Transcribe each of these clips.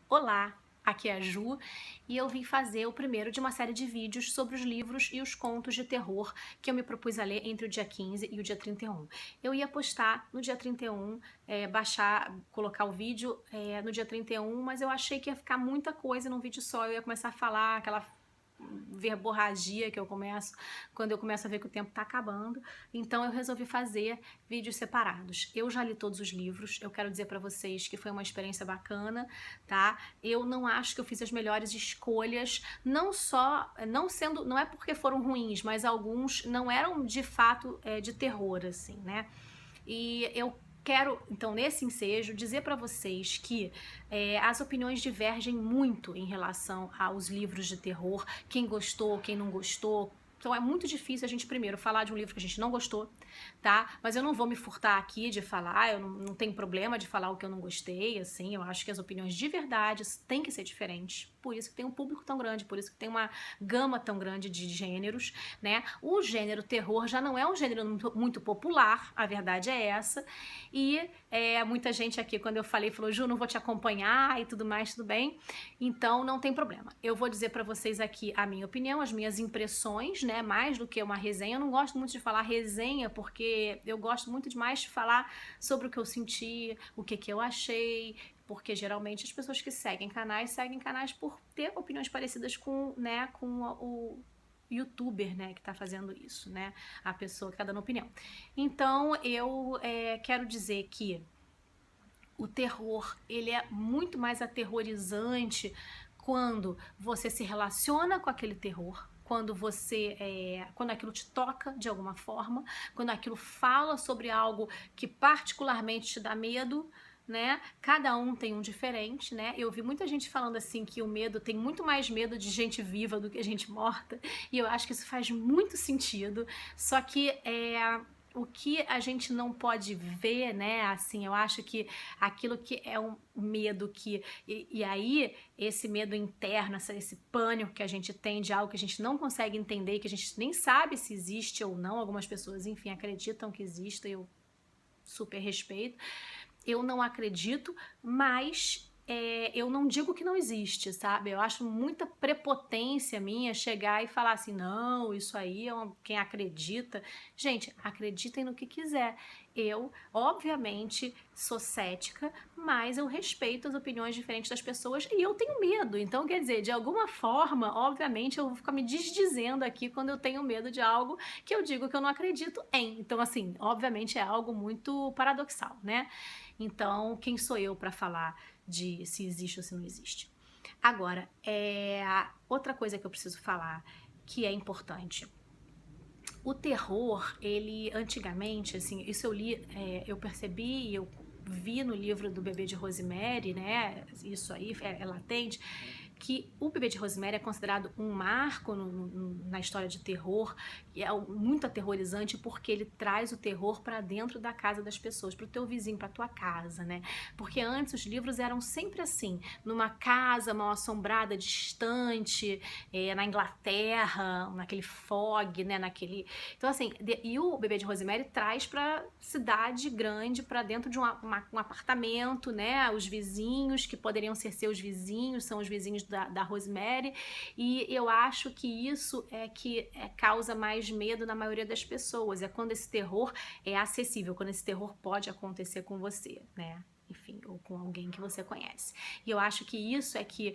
Olá, aqui é a Ju e eu vim fazer o primeiro de uma série de vídeos sobre os livros e os contos de terror que eu me propus a ler entre o dia 15 e o dia 31. Eu ia postar no dia 31, baixar, colocar o vídeo no dia 31, mas eu achei que ia ficar muita coisa num vídeo só, eu ia começar a falar aquela verborragia que eu começo quando eu começo a ver que o tempo tá acabando. Então eu resolvi fazer vídeos separados. Eu já li todos os livros, eu quero dizer pra vocês que foi uma experiência bacana, tá? Eu não acho que eu fiz as melhores escolhas, não é porque foram ruins, mas alguns não eram de fato de terror, assim, né? E eu quero, então, nesse ensejo, dizer para vocês que as opiniões divergem muito em relação aos livros de terror, quem gostou, quem não gostou. Então é muito difícil a gente primeiro falar de um livro que a gente não gostou, tá? Mas eu não vou me furtar aqui de falar, eu não tenho problema de falar o que eu não gostei, assim, eu acho que as opiniões de verdade têm que ser diferentes. Por isso que tem um público tão grande, por isso que tem uma gama tão grande de gêneros, né? O gênero terror já não é um gênero muito popular, a verdade é essa, e muita gente aqui, quando eu falei, falou, Ju, não vou te acompanhar e tudo mais, tudo bem? Então não tem problema. Eu vou dizer pra vocês aqui a minha opinião, as minhas impressões, né? Mais do que uma resenha. Eu não gosto muito de falar resenha, porque eu gosto muito demais de falar sobre o que eu senti, o que eu achei, porque geralmente as pessoas que seguem canais por ter opiniões parecidas com, né, com o youtuber, né, que tá fazendo isso, né, a pessoa que tá dando opinião. Então eu quero dizer que o terror, ele é muito mais aterrorizante quando você se relaciona com aquele terror, quando aquilo te toca de alguma forma, quando aquilo fala sobre algo que particularmente te dá medo, né? Cada um tem um diferente, né? Eu vi muita gente falando assim que o medo tem muito mais medo de gente viva do que gente morta, e eu acho que isso faz muito sentido. Só que o que a gente não pode ver, né? Assim, eu acho que aquilo que é um medo e aí esse medo interno, esse pânico que a gente tem de algo que a gente não consegue entender, que a gente nem sabe se existe ou não. Algumas pessoas, enfim, acreditam que existe, eu super respeito. Eu não acredito, mas eu não digo que não existe, sabe? Eu acho muita prepotência minha chegar e falar assim, não, isso aí é quem acredita. Gente, acreditem no que quiser. Eu, obviamente, sou cética, mas eu respeito as opiniões diferentes das pessoas e eu tenho medo. Então, quer dizer, de alguma forma, obviamente, eu vou ficar me desdizendo aqui quando eu tenho medo de algo que eu digo que eu não acredito em. Então, assim, obviamente é algo muito paradoxal, né? Então, quem sou eu para falar de se existe ou se não existe? Agora, outra coisa que eu preciso falar, que é importante. O terror, ele antigamente, assim, isso eu li, eu percebi, eu vi no livro do Bebê de Rosemary, né? Isso aí é latente, que o Bebê de Rosemary é considerado um marco na história de terror, e é muito aterrorizante porque ele traz o terror para dentro da casa das pessoas, para o teu vizinho, para tua casa, né? Porque antes os livros eram sempre assim, numa casa mal assombrada, distante, na Inglaterra, naquele fog, né? Então assim, e o Bebê de Rosemary traz para cidade grande, para dentro de um apartamento, né? Os vizinhos que poderiam ser seus vizinhos, são os vizinhos da Rosemary, e eu acho que isso é que causa mais medo na maioria das pessoas, é quando esse terror é acessível, quando esse terror pode acontecer com você, né? Enfim, ou com alguém que você conhece. E eu acho que isso é que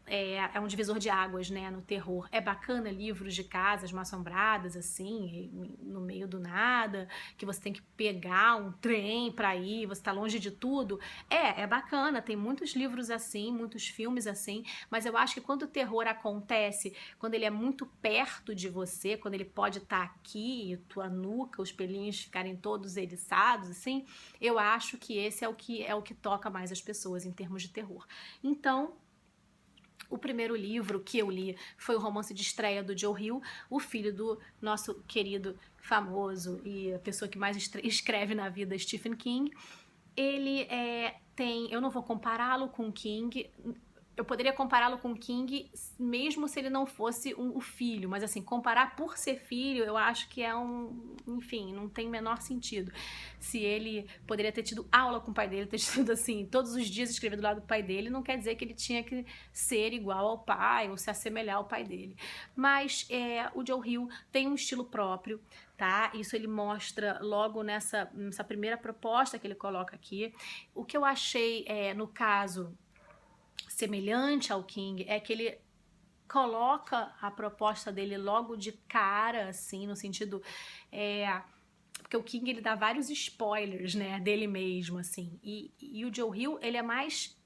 é um divisor de águas, né, no terror. É bacana livros de casas mal assombradas, assim, no meio do nada, que você tem que pegar um trem pra ir, você tá longe de tudo. É bacana, tem muitos livros assim, muitos filmes assim, mas eu acho que quando o terror acontece, quando ele é muito perto de você, quando ele pode estar aqui, tua nuca, os pelinhos ficarem todos eriçados, assim, eu acho que esse é o que toca mais as pessoas em termos de terror. Então, o primeiro livro que eu li foi o romance de estreia do Joe Hill, o filho do nosso querido, famoso e a pessoa que mais escreve na vida, Stephen King. Ele tem, eu não vou compará-lo com King, eu poderia compará-lo com King, mesmo se ele não fosse o filho, mas assim, comparar por ser filho, eu acho que é enfim, não tem o menor sentido. Se ele poderia ter tido aula com o pai dele, ter tido assim, todos os dias escrever do lado do pai dele, não quer dizer que ele tinha que ser igual ao pai ou se assemelhar ao pai dele. Mas o Joe Hill tem um estilo próprio, tá? Isso ele mostra logo nessa primeira proposta que ele coloca aqui. O que eu achei, no caso, semelhante ao King é que ele coloca a proposta dele logo de cara, assim, no sentido, porque o King ele dá vários spoilers, né, dele mesmo, assim, e o Joe Hill, ele é mais,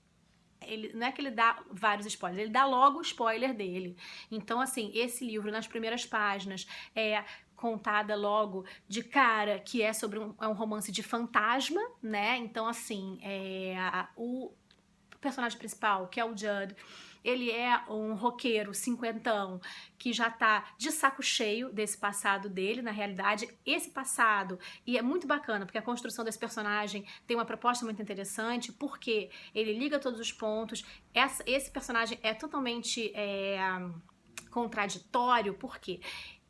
ele, não é que ele dá vários spoilers, ele dá logo o spoiler dele. Então, assim, esse livro, nas primeiras páginas, contada logo de cara, que é sobre um romance de fantasma, né, então, assim, o personagem principal, que é o Judd, ele é um roqueiro cinquentão que já tá de saco cheio desse passado dele, na realidade, esse passado, e é muito bacana, porque a construção desse personagem tem uma proposta muito interessante, porque ele liga todos os pontos, esse personagem é totalmente contraditório, porque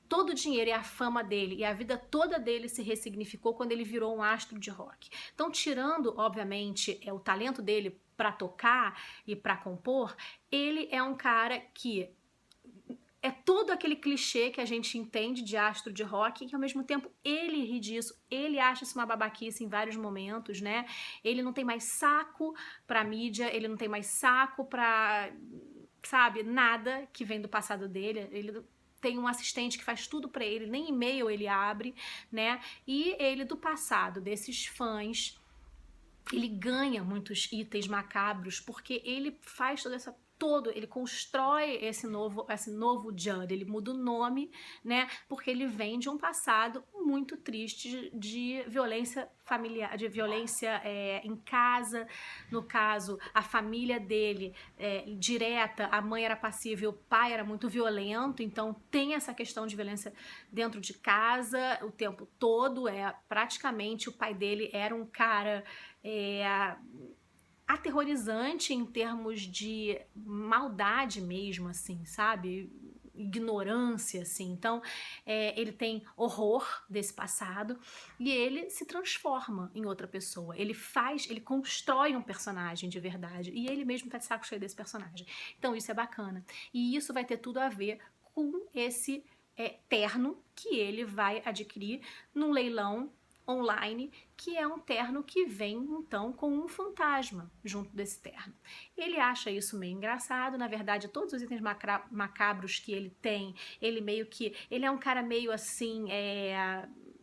todo o dinheiro e a fama dele e a vida toda dele se ressignificou quando ele virou um astro de rock. Então, tirando, obviamente, o talento dele para tocar e para compor, ele é um cara que é todo aquele clichê que a gente entende de astro de rock, e ao mesmo tempo ele ri disso, ele acha isso uma babaquice em vários momentos, né? Ele não tem mais saco pra mídia, ele não tem mais saco pra, sabe, nada que vem do passado dele. Ele tem um assistente que faz tudo pra ele, nem e-mail ele abre, né? E ele, do passado desses fãs, ele ganha muitos itens macabros porque ele faz ele constrói esse novo Judd, ele muda o nome, né, porque ele vem de um passado muito triste de violência familiar, de violência em casa. No caso, a família dele, direta, a mãe era passiva e o pai era muito violento, então tem essa questão de violência dentro de casa o tempo todo. Praticamente o pai dele era um cara aterrorizante em termos de maldade mesmo, assim, sabe? Ignorância, assim. Então, ele tem horror desse passado e ele se transforma em outra pessoa. Ele constrói um personagem de verdade e ele mesmo tá de saco cheio desse personagem. Então, isso é bacana. E isso vai ter tudo a ver com esse terno que ele vai adquirir num leilão online, que é um terno que vem, então, com um fantasma junto desse terno. Ele acha isso meio engraçado, na verdade, todos os itens macabros que ele tem, ele é um cara meio assim,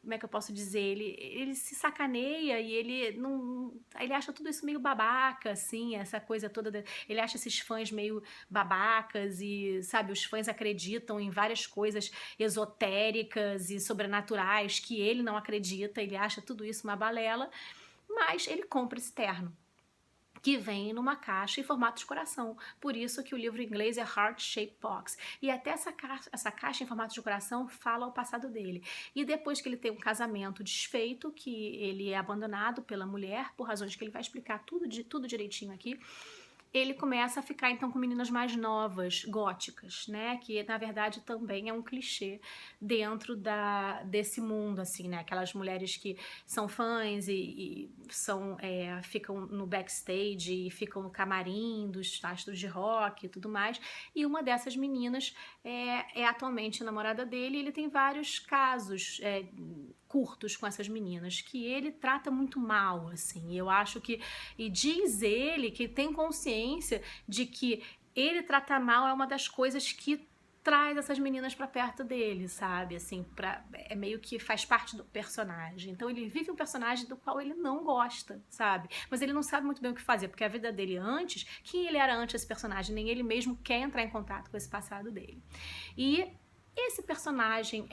como é que eu posso dizer, ele se sacaneia e ele acha tudo isso meio babaca, assim, essa coisa toda, ele acha esses fãs meio babacas e, sabe, os fãs acreditam em várias coisas esotéricas e sobrenaturais que ele não acredita, ele acha tudo isso uma balela, mas ele compra esse terno, que vem numa caixa em formato de coração. Por isso que o livro em inglês é Heart Shaped Box. E até essa caixa em formato de coração fala o passado dele. E depois que ele tem um casamento desfeito, que ele é abandonado pela mulher, por razões que ele vai explicar tudo direitinho aqui, ele começa a ficar, então, com meninas mais novas, góticas, né? Que, na verdade, também é um clichê dentro desse mundo, assim, né? Aquelas mulheres que são fãs e ficam no backstage e ficam no camarim dos astros de rock e tudo mais. E uma dessas meninas é atualmente namorada dele, e ele tem vários casos curtos com essas meninas, que ele trata muito mal, assim. Eu acho que, e diz ele que tem consciência de que ele trata mal é uma das coisas que traz essas meninas pra perto dele, sabe? Assim, meio que faz parte do personagem. Então ele vive um personagem do qual ele não gosta, sabe? Mas ele não sabe muito bem o que fazer, porque a vida dele antes, quem ele era antes esse personagem, nem ele mesmo quer entrar em contato com esse passado dele. E esse personagem,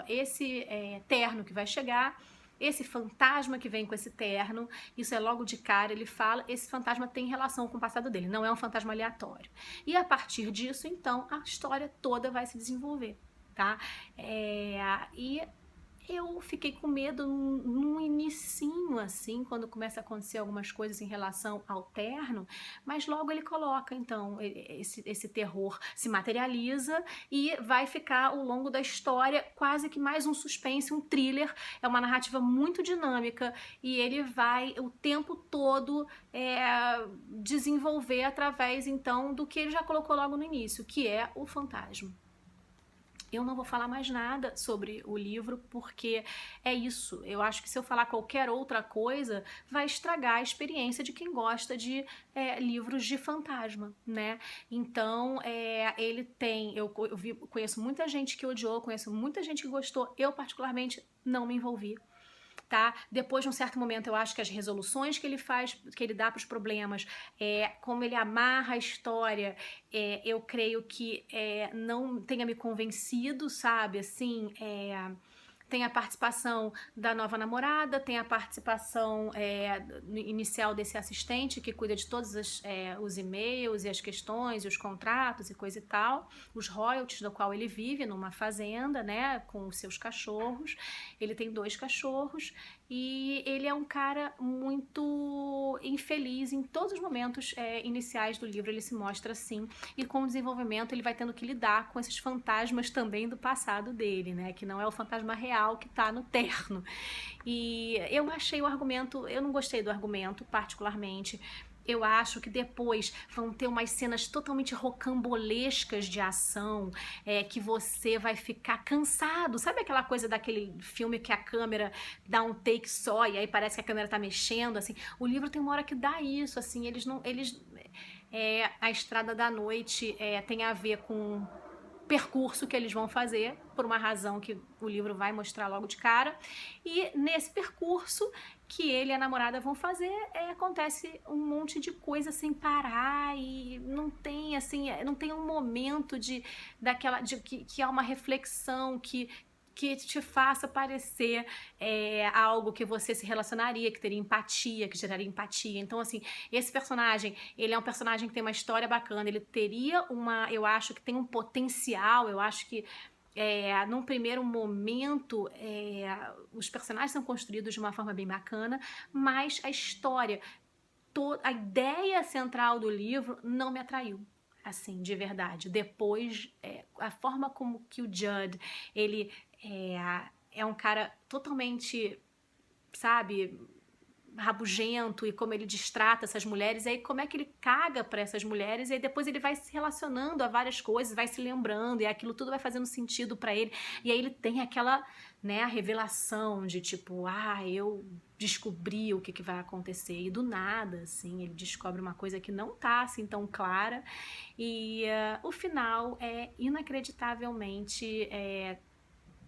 esse terno que vai chegar, esse fantasma que vem com esse terno, isso é logo de cara, ele fala, esse fantasma tem relação com o passado dele, não é um fantasma aleatório. E a partir disso, então, a história toda vai se desenvolver, tá? E Eu fiquei com medo no inicinho, assim, quando começa a acontecer algumas coisas em relação ao terno, mas logo ele coloca, então, esse terror se materializa e vai ficar ao longo da história quase que mais um suspense, um thriller. É uma narrativa muito dinâmica e ele vai o tempo todo desenvolver através, então, do que ele já colocou logo no início, que é o fantasma. Eu não vou falar mais nada sobre o livro, porque é isso. Eu acho que se eu falar qualquer outra coisa, vai estragar a experiência de quem gosta de livros de fantasma, né? Então, ele tem... conheço muita gente que odiou, conheço muita gente que gostou. Eu, particularmente, não me envolvi. Tá? Depois de um certo momento, eu acho que as resoluções que ele faz, que ele dá para os problemas, como ele amarra a história, eu creio que não tenha me convencido, sabe? Assim, tem a participação da nova namorada, tem a participação inicial desse assistente que cuida de todos os e-mails e as questões e os contratos e coisa e tal, os royalties do qual ele vive numa fazenda, né, com os seus cachorros. Ele tem 2 cachorros e ele é um cara muito infeliz em todos os momentos iniciais do livro, ele se mostra assim, e com o desenvolvimento ele vai tendo que lidar com esses fantasmas também do passado dele, né, que não é o fantasma real que tá no terno. E eu achei o argumento, eu não gostei do argumento particularmente. Eu acho que depois vão ter umas cenas totalmente rocambolescas de ação, que você vai ficar cansado. Sabe aquela coisa daquele filme que a câmera dá um take só e aí parece que a câmera tá mexendo, assim? O livro tem uma hora que dá isso, assim, a Estrada da Noite tem a ver com percurso que eles vão fazer, por uma razão que o livro vai mostrar logo de cara, e nesse percurso que ele e a namorada vão fazer, acontece um monte de coisa sem parar e não tem assim, não tem um momento que há uma reflexão que te faça parecer algo que você se relacionaria, que teria empatia, que geraria empatia. Então, assim, esse personagem, ele é um personagem que tem uma história bacana, ele teria eu acho que tem um potencial, eu acho que num primeiro momento os personagens são construídos de uma forma bem bacana, mas a história, a ideia central do livro não me atraiu, assim, de verdade. Depois, a forma como que o Judd, ele é um cara totalmente, sabe, rabugento, e como ele distrata essas mulheres, e aí como é que ele caga para essas mulheres, e aí depois ele vai se relacionando a várias coisas, vai se lembrando, e aquilo tudo vai fazendo sentido para ele, e aí ele tem aquela, né, a revelação de tipo, eu descobri o que vai acontecer, e do nada, assim, ele descobre uma coisa que não tá assim tão clara, e o final é inacreditavelmente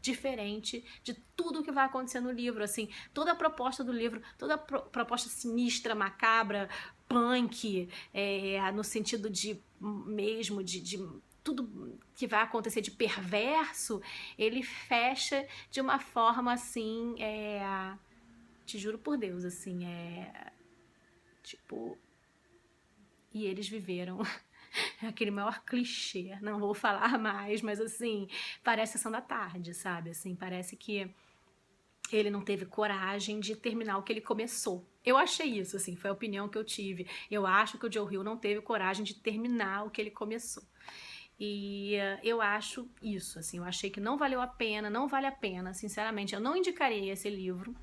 diferente de tudo que vai acontecer no livro, assim, toda a proposta do livro, toda a proposta sinistra, macabra, punk, no sentido de tudo que vai acontecer de perverso, ele fecha de uma forma assim, te juro por Deus, assim, tipo, e eles viveram aquele maior clichê, não vou falar mais, mas assim, parece Sessão da Tarde, sabe? Assim, parece que ele não teve coragem de terminar o que ele começou. Eu achei isso, assim, foi a opinião que eu tive. Eu acho que o Joe Hill não teve coragem de terminar o que ele começou. E eu acho isso, assim, eu achei que não valeu a pena, não vale a pena, sinceramente, eu não indicaria esse livro.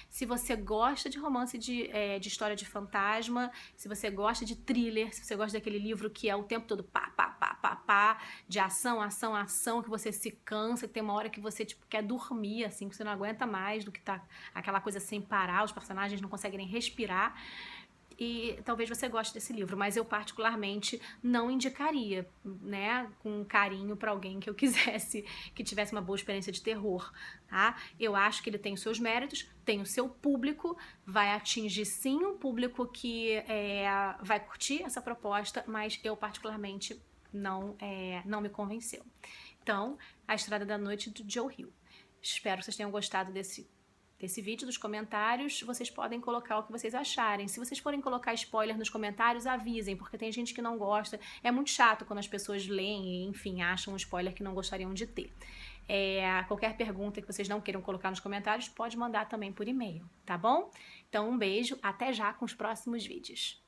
Se você gosta de romance de história de fantasma, se você gosta de thriller, se você gosta daquele livro que é o tempo todo pá, pá, pá, pá, pá, de ação, ação, ação, que você se cansa, que tem uma hora que você tipo, quer dormir, assim, que você não aguenta mais, do que tá aquela coisa sem parar, os personagens não conseguem nem respirar, e talvez você goste desse livro, mas eu particularmente não indicaria, né, com carinho para alguém que eu quisesse, que tivesse uma boa experiência de terror, tá? Eu acho que ele tem os seus méritos, tem o seu público, vai atingir sim um público que vai curtir essa proposta, mas eu particularmente não me convenceu. Então, A Estrada da Noite, do Joe Hill. Espero que vocês tenham gostado desse desse vídeo, dos comentários, vocês podem colocar o que vocês acharem. Se vocês forem colocar spoiler nos comentários, avisem, porque tem gente que não gosta. É muito chato quando as pessoas leem e, enfim, acham um spoiler que não gostariam de ter. Qualquer pergunta que vocês não queiram colocar nos comentários, pode mandar também por e-mail, tá bom? Então, um beijo, até já com os próximos vídeos.